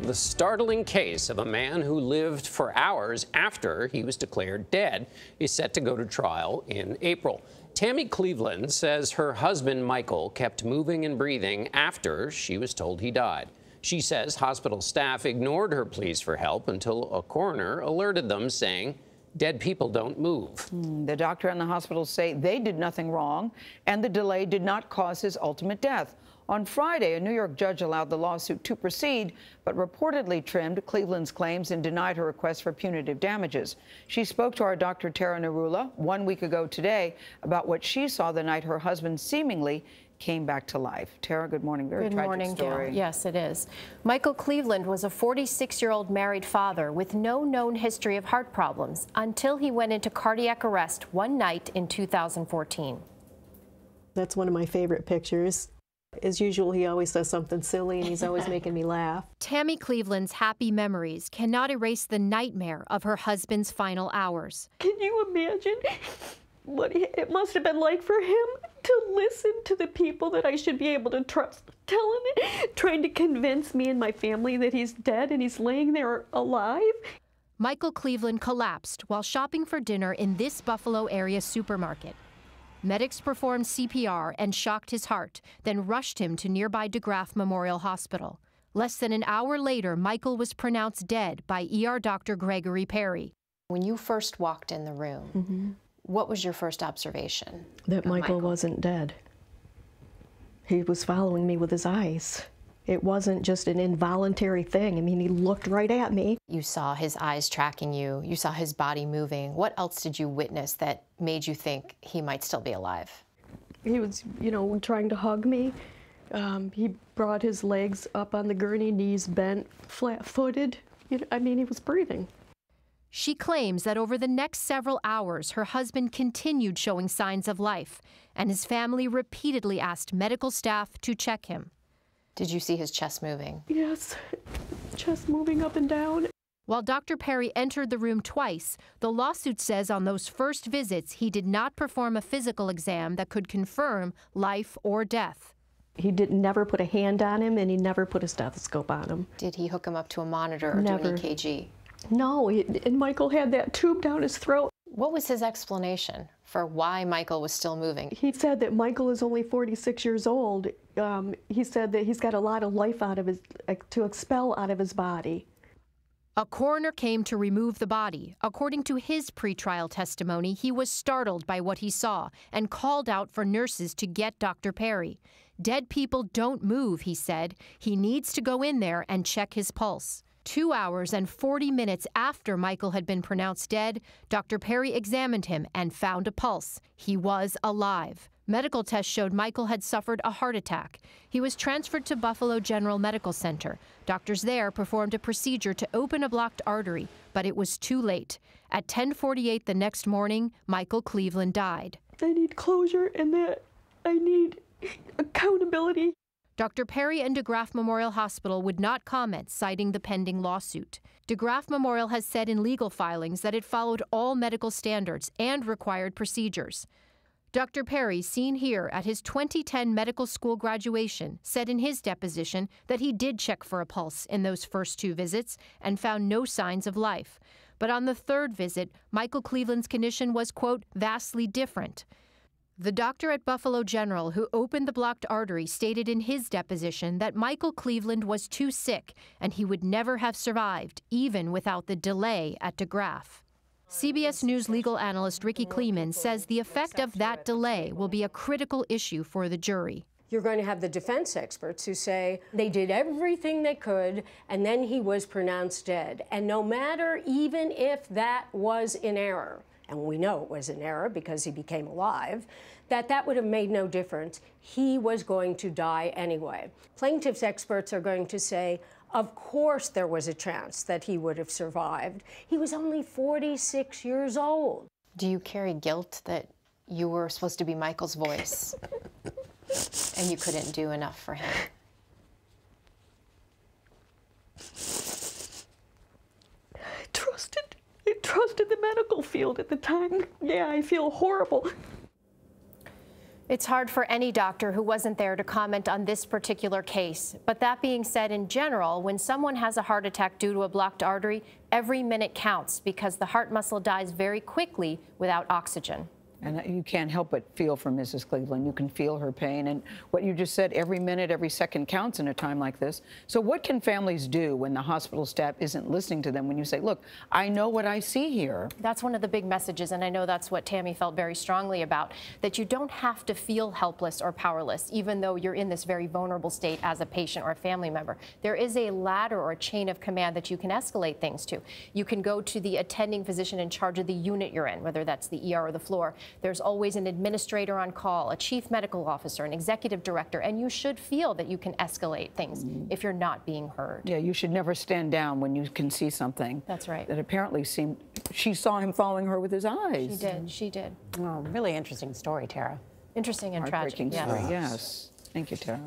The startling case of a man who lived for hours after he was declared dead is set to go to trial in April. Tammy Cleveland says her husband, Michael, kept moving and breathing after she was told he died. She says hospital staff ignored her pleas for help until a coroner alerted them, saying dead people don't move. The doctor and the hospital say they did nothing wrong, and the delay did not cause his ultimate death. On Friday, a New York judge allowed the lawsuit to proceed, but reportedly trimmed Cleveland's claims and denied her request for punitive damages. She spoke to our Dr. Narula 1 week ago today about what she saw the night her husband seemingly came back to life. Tara, good morning. Very tragic story. Gayle. Yes, it is. Michael Cleveland was a 46-year-old married father with no known history of heart problems until he went into cardiac arrest one night in 2014. That's one of my favorite pictures. As usual, he always does something silly, and he's always making me laugh. Tammy Cleveland's happy memories cannot erase the nightmare of her husband's final hours. Can you imagine what it must have been like for him to listen to the people that I should be able to trust, trying to convince me and my family that he's dead and he's laying there alive? Michael Cleveland collapsed while shopping for dinner in this Buffalo area supermarket. Medics performed CPR and shocked his heart, then rushed him to nearby DeGraff Memorial Hospital. Less than an hour later, Michael was pronounced dead by ER Dr. Gregory Perry. When you first walked in the room, what was your first observation? That Michael wasn't dead. He was following me with his eyes. It wasn't just an involuntary thing. I mean, he looked right at me. You saw his eyes tracking you. You saw his body moving. What else did you witness that made you think he might still be alive? He was, trying to hug me. He brought his legs up on the gurney, knees bent, flat-footed. I mean, he was breathing. She claims that over the next several hours, her husband continued showing signs of life, and his family repeatedly asked medical staff to check him. Did you see his chest moving? Yes, chest moving up and down. While Dr. Perry entered the room twice, the lawsuit says on those first visits he did not perform a physical exam that could confirm life or death. He never put a hand on him, and he never put a stethoscope on him. Did he hook him up to a monitor or do an EKG? No, and Michael had that tube down his throat. What was his explanation for why Michael was still moving? He said that Michael is only 46 years old. He said that he's got a lot of life to expel out of his body. A coroner came to remove the body. According to his pretrial testimony, he was startled by what he saw and called out for nurses to get Dr. Perry. Dead people don't move, he said. He needs to go in there and check his pulse. 2 hours and 40 minutes after Michael had been pronounced dead, Dr. Perry examined him and found a pulse. He was alive. Medical tests showed Michael had suffered a heart attack. He was transferred to Buffalo General Medical Center. Doctors there performed a procedure to open a blocked artery, but it was too late. At 10:48 the next morning, Michael Cleveland died. I need closure, and that I need accountability. Dr. Perry and DeGraff Memorial Hospital would not comment, citing the pending lawsuit. DeGraff Memorial has said in legal filings that it followed all medical standards and required procedures. Dr. Perry, seen here at his 2010 medical school graduation, said in his deposition that he did check for a pulse in those first 2 visits and found no signs of life. But on the 3rd visit, Michael Cleveland's condition was, quote, vastly different. The doctor at Buffalo General who opened the blocked artery stated in his deposition that Michael Cleveland was too sick and he would never have survived, even without the delay at DeGraff. CBS News legal analyst Ricky Kleeman says the effect of that delay will be a critical issue for the jury. You're going to have the defense experts who say they did everything they could and then he was pronounced dead. And no matter, even if that was in error, and we know it was an error because he became alive, that would have made no difference. He was going to die anyway. Plaintiff's experts are going to say, of course there was a chance that he would have survived. He was only 46 years old. Do you carry guilt that you were supposed to be Michael's voice and you couldn't do enough for him? I trusted the medical field at the time. Yeah, I feel horrible. It's hard for any doctor who wasn't there to comment on this particular case. But that being said, in general, when someone has a heart attack due to a blocked artery, every minute counts because the heart muscle dies very quickly without oxygen. And you can't help but feel for Mrs. Cleveland. You can feel her pain. And what you just said, every minute, every second counts in a time like this. So what can families do when the hospital staff isn't listening to them, when you say, look, I know what I see here? That's one of the big messages, and I know that's what Tammy felt very strongly about, that you don't have to feel helpless or powerless, even though you're in this very vulnerable state as a patient or a family member. There is a ladder or a chain of command that you can escalate things to. You can go to the attending physician in charge of the unit you're in, whether that's the ER or the floor. There's always an administrator on call, a chief medical officer, an executive director, and you should feel that you can escalate things if you're not being heard. Yeah, you should never stand down when you can see something. That's right. That apparently seemed, she saw him following her with his eyes. She did, she did. Oh, really interesting story, Tara. Interesting and tragic. Heartbreaking Yes. story, yes. Thank you, Tara.